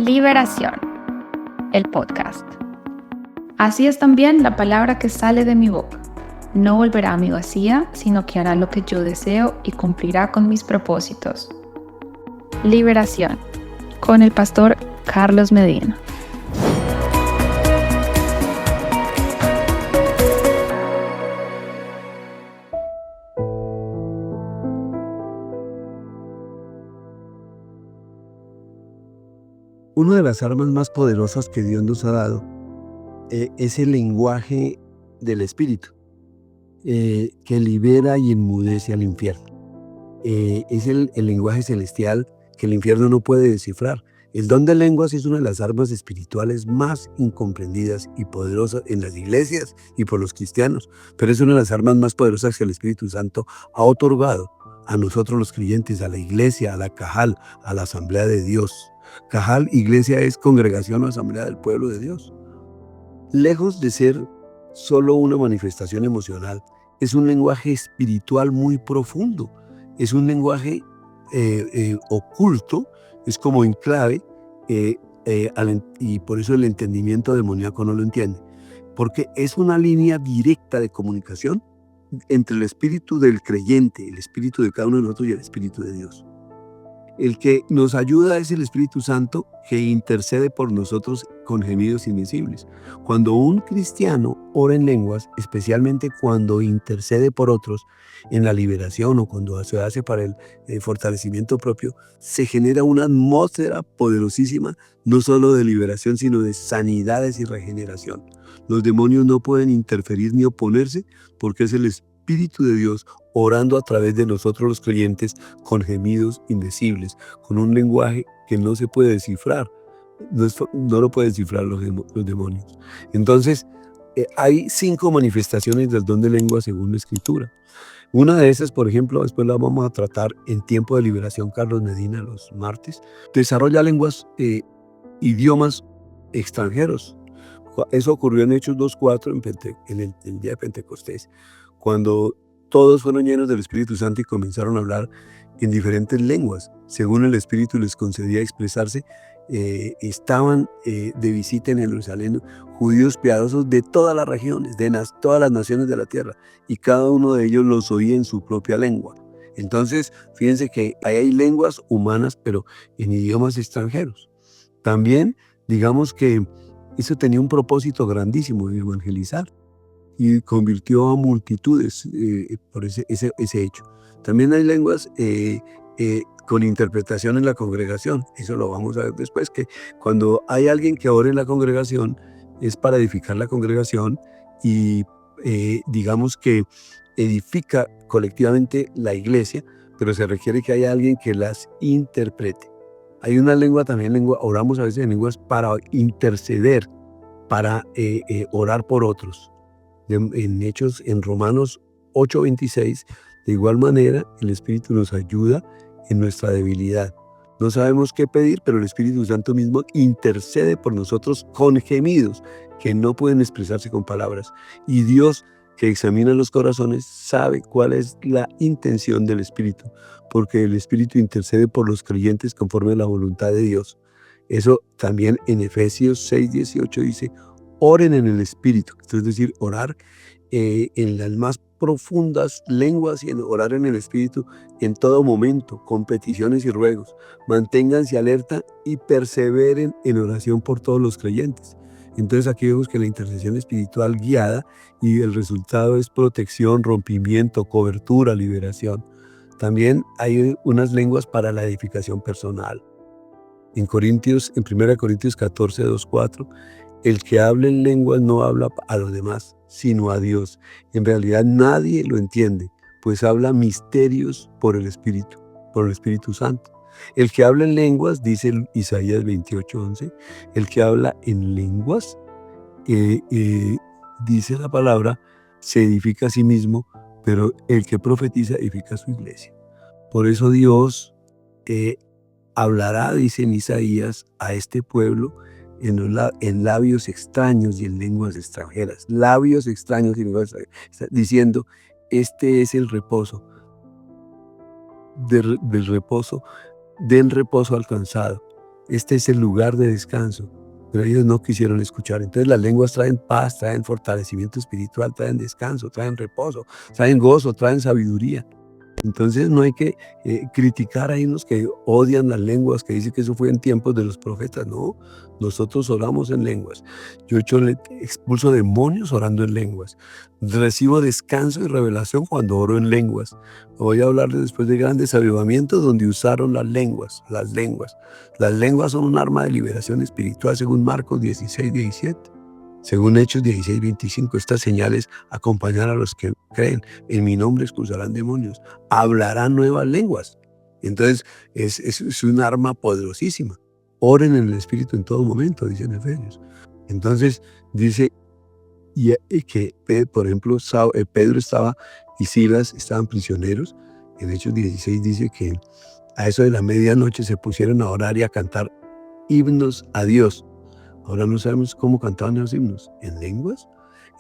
Liberación, el podcast. Así es también la palabra que sale de mi boca. No volverá a mí vacía, sino que hará lo que yo deseo y cumplirá con mis propósitos. Liberación, con el pastor Carlos Medina. Una de las armas más poderosas que Dios nos ha dado es el lenguaje del Espíritu, que libera y enmudece al infierno. Es el lenguaje celestial que el infierno no puede descifrar. El don de lenguas es una de las armas espirituales más incomprendidas y poderosas en las iglesias y por los cristianos, pero es una de las armas más poderosas que el Espíritu Santo ha otorgado a nosotros los creyentes, a la iglesia, a la Cajal, a la Asamblea de Dios. Cajal, iglesia, es congregación o asamblea del pueblo de Dios. Lejos de ser solo una manifestación emocional, es un lenguaje espiritual muy profundo. Es un lenguaje oculto, es como en clave, y por eso el entendimiento demoníaco no lo entiende. Porque es una línea directa de comunicación entre el espíritu del creyente, el espíritu de cada uno de nosotros y el espíritu de Dios. El que nos ayuda es el Espíritu Santo, que intercede por nosotros con gemidos invisibles. Cuando un cristiano ora en lenguas, especialmente cuando intercede por otros en la liberación o cuando se hace para el fortalecimiento propio, se genera una atmósfera poderosísima, no solo de liberación, sino de sanidades y regeneración. Los demonios no pueden interferir ni oponerse porque es el Espíritu de Dios orando a través de nosotros los creyentes con gemidos indecibles, con un lenguaje que no se puede descifrar. No lo pueden descifrar los demonios. Entonces, hay 5 manifestaciones del don de lengua según la Escritura. Una de esas, por ejemplo, después la vamos a tratar en Tiempo de Liberación, Carlos Medina, los martes. Desarrolla lenguas, idiomas extranjeros. Eso ocurrió en Hechos 2:4 en el día de Pentecostés, cuando todos fueron llenos del Espíritu Santo y comenzaron a hablar en diferentes lenguas. Según el Espíritu les concedía expresarse, estaban de visita en Jerusalén judíos piadosos de todas las regiones, de todas las naciones de la tierra, y cada uno de ellos los oía en su propia lengua. Entonces, fíjense que hay lenguas humanas, pero en idiomas extranjeros. También, digamos que eso tenía un propósito grandísimo de evangelizar, y convirtió a multitudes por ese hecho. También hay lenguas con interpretación en la congregación. Eso lo vamos a ver después, que cuando hay alguien que ora en la congregación es para edificar la congregación y digamos que edifica colectivamente la iglesia, pero se requiere que haya alguien que las interprete. Hay una lengua también, oramos a veces en lenguas para interceder, para orar por otros. En Romanos 8:26, de igual manera, el Espíritu nos ayuda en nuestra debilidad. No sabemos qué pedir, pero el Espíritu Santo mismo intercede por nosotros con gemidos que no pueden expresarse con palabras. Y Dios, que examina los corazones, sabe cuál es la intención del Espíritu, porque el Espíritu intercede por los creyentes conforme a la voluntad de Dios. Eso también en Efesios 6:18 dice: oren en el Espíritu, es decir, orar en las más profundas lenguas y orar en el Espíritu en todo momento, con peticiones y ruegos. Manténganse alerta y perseveren en oración por todos los creyentes. Entonces aquí vemos que la intercesión espiritual guiada, y el resultado es protección, rompimiento, cobertura, liberación. También hay unas lenguas para la edificación personal. En 1 Corintios 14, 2-4, el que habla en lenguas no habla a los demás, sino a Dios. En realidad nadie lo entiende, pues habla misterios por el Espíritu Santo. El que habla en lenguas, dice Isaías 28:11, el que habla en lenguas, dice la palabra, se edifica a sí mismo, pero el que profetiza edifica a su iglesia. Por eso Dios hablará, dice en Isaías, a este pueblo en labios extraños y en lenguas extranjeras. Labios extraños y lenguas extranjeras, diciendo: este es el reposo, del reposo alcanzado. este es el lugar de descanso. Pero ellos no quisieron escuchar. Entonces las lenguas traen paz, traen fortalecimiento espiritual, traen descanso, traen reposo, traen gozo, traen sabiduría. Entonces no hay que criticar a unos que odian las lenguas, que dicen que eso fue en tiempos de los profetas. No, nosotros oramos en lenguas. Yo expulso demonios orando en lenguas. Recibo descanso y revelación cuando oro en lenguas. Voy a hablarles después de grandes avivamientos donde usaron las lenguas. Las lenguas. Las lenguas son un arma de liberación espiritual según Marcos 16:17. Según Hechos 16:25, estas señales acompañarán a los que creen. En mi nombre expulsarán demonios. Hablarán nuevas lenguas. Entonces, es un arma poderosísima. Oren en el Espíritu en todo momento, dicen Efesios. Entonces, dice que, por ejemplo, Pedro y Silas estaban prisioneros. En Hechos 16 dice que a eso de la medianoche se pusieron a orar y a cantar himnos a Dios. Ahora no sabemos cómo cantaban los himnos, ¿en lenguas?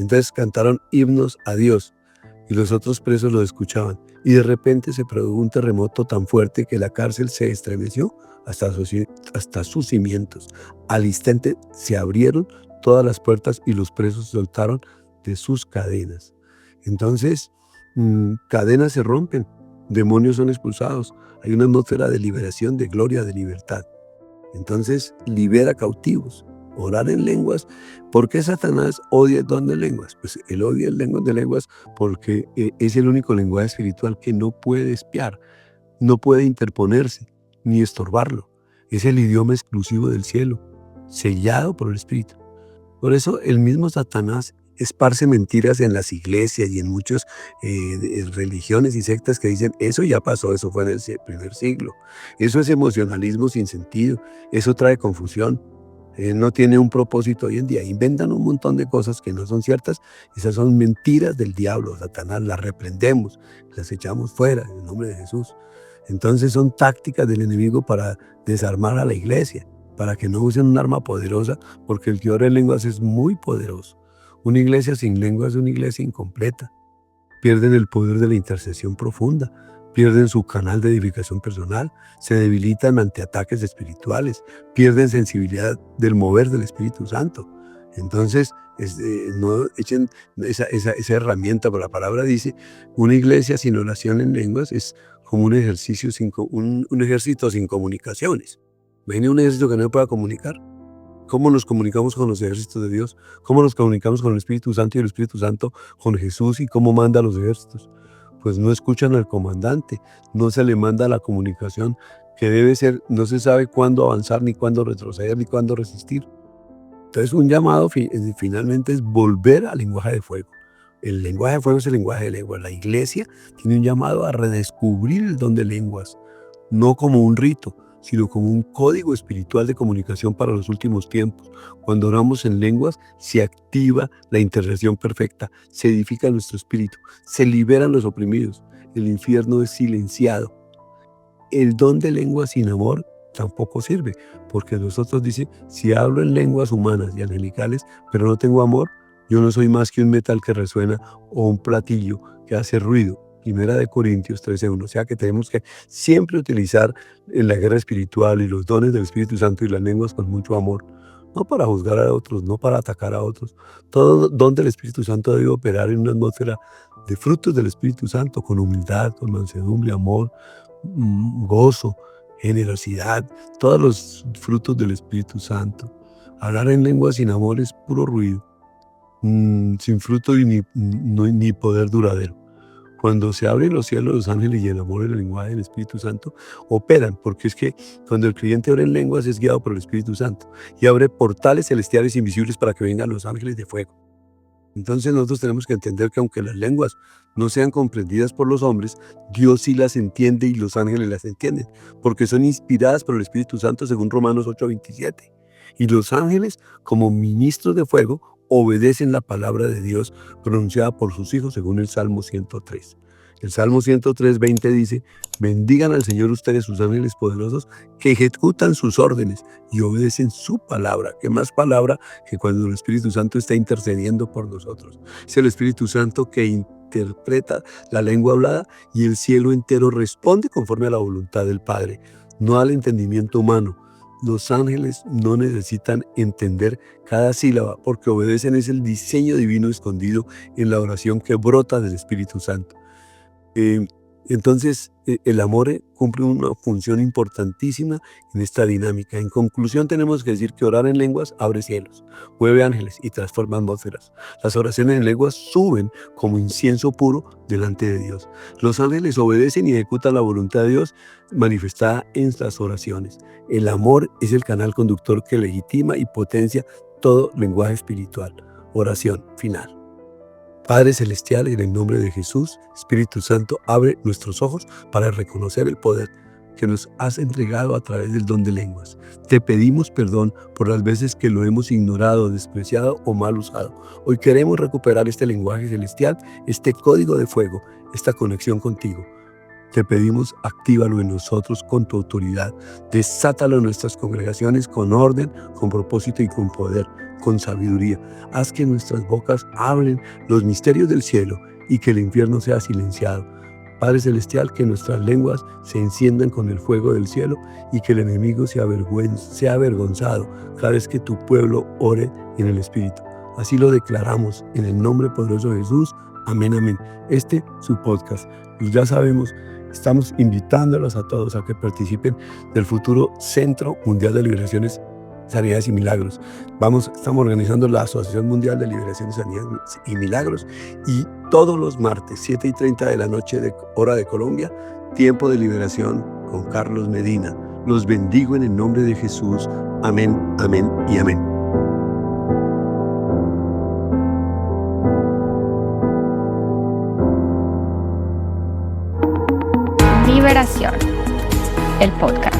Entonces cantaron himnos a Dios y los otros presos lo escuchaban. Y de repente se produjo un terremoto tan fuerte que la cárcel se estremeció hasta sus cimientos. Al instante se abrieron todas las puertas y los presos soltaron de sus cadenas. Entonces, cadenas se rompen, demonios son expulsados, hay una atmósfera de liberación, de gloria, de libertad. Entonces, libera cautivos. Orar en lenguas. ¿Por qué Satanás odia el don de lenguas? Pues él odia el don de lenguas porque es el único lenguaje espiritual que no puede espiar, no puede interponerse ni estorbarlo. Es el idioma exclusivo del cielo, sellado por el Espíritu. Por eso el mismo Satanás esparce mentiras en las iglesias y en muchas religiones y sectas que dicen, eso ya pasó, eso fue en el primer siglo. Eso es emocionalismo sin sentido, eso trae confusión. No tiene un propósito hoy en día. Inventan un montón de cosas que no son ciertas. Esas son mentiras del diablo, Satanás. Las reprendemos, las echamos fuera en el nombre de Jesús. Entonces son tácticas del enemigo para desarmar a la iglesia, para que no usen un arma poderosa, porque el que ora en lenguas es muy poderoso. Una iglesia sin lenguas es una iglesia incompleta. Pierden el poder de la intercesión profunda. Pierden su canal de edificación personal, se debilitan ante ataques espirituales, pierden sensibilidad del mover del Espíritu Santo. Entonces, no echen esa herramienta, pero la palabra dice, una iglesia sin oración en lenguas es como un ejército sin comunicaciones. ¿Ven un ejército que no pueda comunicar? ¿Cómo nos comunicamos con los ejércitos de Dios? ¿Cómo nos comunicamos con el Espíritu Santo y el Espíritu Santo con Jesús y cómo manda a los ejércitos? Pues no escuchan al comandante, no se le manda la comunicación que debe ser, no se sabe cuándo avanzar, ni cuándo retroceder, ni cuándo resistir. Entonces un llamado finalmente es volver al lenguaje de fuego. El lenguaje de fuego es el lenguaje de lenguas. La iglesia tiene un llamado a redescubrir el don de lenguas, no como un rito, sino como un código espiritual de comunicación para los últimos tiempos. Cuando oramos en lenguas, se activa la intercesión perfecta, se edifica nuestro espíritu, se liberan los oprimidos, el infierno es silenciado. El don de lenguas sin amor tampoco sirve, porque nosotros dice, si hablo en lenguas humanas y angelicales, pero no tengo amor, yo no soy más que un metal que resuena o un platillo que hace ruido. Primera de Corintios 13:1. O sea que tenemos que siempre utilizar en la guerra espiritual y los dones del Espíritu Santo y las lenguas con mucho amor. No para juzgar a otros, no para atacar a otros. Todo don del Espíritu Santo debe operar en una atmósfera de frutos del Espíritu Santo, con humildad, con mansedumbre, amor, gozo, generosidad, todos los frutos del Espíritu Santo. Hablar en lenguas sin amor es puro ruido, sin fruto y ni poder duradero. Cuando se abren los cielos, los ángeles y el amor, el lenguaje del Espíritu Santo operan, porque es que cuando el creyente ora en lenguas es guiado por el Espíritu Santo y abre portales celestiales invisibles para que vengan los ángeles de fuego. Entonces nosotros tenemos que entender que aunque las lenguas no sean comprendidas por los hombres, Dios sí las entiende y los ángeles las entienden, porque son inspiradas por el Espíritu Santo según Romanos 8:27. Y los ángeles, como ministros de fuego, obedecen la palabra de Dios pronunciada por sus hijos según el Salmo 103. El Salmo 103:20 dice, bendigan al Señor ustedes sus ángeles poderosos que ejecutan sus órdenes y obedecen su palabra. ¿Qué más palabra que cuando el Espíritu Santo está intercediendo por nosotros? Es el Espíritu Santo que interpreta la lengua hablada y el cielo entero responde conforme a la voluntad del Padre, no al entendimiento humano. Los ángeles no necesitan entender cada sílaba porque obedecen es el diseño divino escondido en la oración que brota del Espíritu Santo. Entonces, el amor cumple una función importantísima en esta dinámica. En conclusión, tenemos que decir que orar en lenguas abre cielos, mueve ángeles y transforma atmósferas. Las oraciones en lenguas suben como incienso puro delante de Dios. Los ángeles obedecen y ejecutan la voluntad de Dios manifestada en las oraciones. El amor es el canal conductor que legitima y potencia todo lenguaje espiritual. Oración final. Padre Celestial, en el nombre de Jesús, Espíritu Santo, abre nuestros ojos para reconocer el poder que nos has entregado a través del don de lenguas. Te pedimos perdón por las veces que lo hemos ignorado, despreciado o mal usado. Hoy queremos recuperar este lenguaje celestial, este código de fuego, esta conexión contigo. Te pedimos, actívalo en nosotros con tu autoridad. Desátalo en nuestras congregaciones con orden, con propósito y con poder, con sabiduría. Haz que nuestras bocas hablen los misterios del cielo y que el infierno sea silenciado. Padre Celestial, que nuestras lenguas se enciendan con el fuego del cielo y que el enemigo sea avergonzado cada vez que tu pueblo ore en el Espíritu. Así lo declaramos en el nombre poderoso de Jesús. Amén, amén. Este es su podcast. Ya sabemos, estamos invitándolos a todos a que participen del futuro Centro Mundial de Liberaciones, Sanidades y Milagros. Estamos organizando la Asociación Mundial de Liberaciones, Sanidades y Milagros y todos los martes, 7:30 de la noche, hora de Colombia, tiempo de liberación con Carlos Medina. Los bendigo en el nombre de Jesús. Amén, amén y amén. Liberación, el podcast.